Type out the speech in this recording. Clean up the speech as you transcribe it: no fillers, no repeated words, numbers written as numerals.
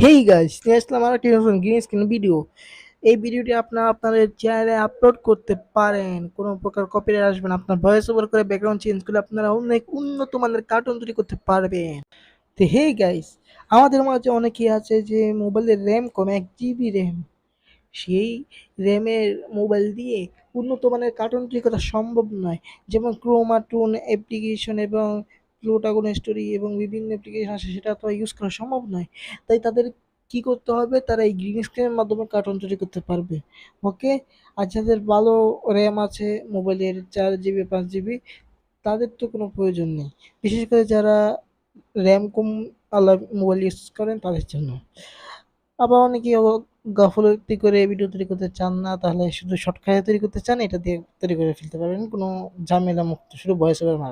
Hey guys, নিয়ে আসলাম আরেকটি নতুন গ্রিন স্ক্রিন ভিডিও। এই ভিডিওটি আপনারা আপনাদের চ্যানেলে আপলোড করতে পারেন, কোনো প্রকার কপিরাইট আসবে না। আপনার ভয়েস ওভার করে ব্যাকগ্রাউন্ড চেঞ্জ করলে আপনারা অনেক উন্নত মানের কার্টুন তৈরি করতে পারবেন। তো হেই গাইস, আমাদের মাঝে অনেকেই আছে যে মোবাইলের র্যাম কম, 1 জিবি র্যাম। সেই র্যামের মোবাইল দিয়ে উন্নত মানের কার্টুন তৈরি করা সম্ভব নয়। যেমন ক্রোমাটুন অ্যাপ্লিকেশন এবং প্লুটোগন স্টোরি এবং বিভিন্ন অ্যাপ্লিকেশন আছে, সেটা তো ইউজ করা সম্ভব নয়। তাই তাদের কি করতে হবে, তারা এই গ্রিন স্ক্রিনের মাধ্যমে কার্টুন তৈরি করতে পারবে। ওকে। আর যাদের ভালো র্যাম আছে মোবাইলের 4 জিবি 5 জিবি, তাদের তো কোনো প্রয়োজন নেই। বিশেষ করে যারা র্যাম কম আলা মোবাইল ইউজ করেন তাদের জন্য। আবার অনেকে গাফলতি করে ভিডিও তৈরি করতে চান না, তাহলে শুধু শর্টকাটে তৈরি করতে চান, এটা দিয়ে তৈরি করে ফেলতে পারবেন, কোনো ঝামেলা মুক্ত, শুধু ভয়েস ওভার মারবেন।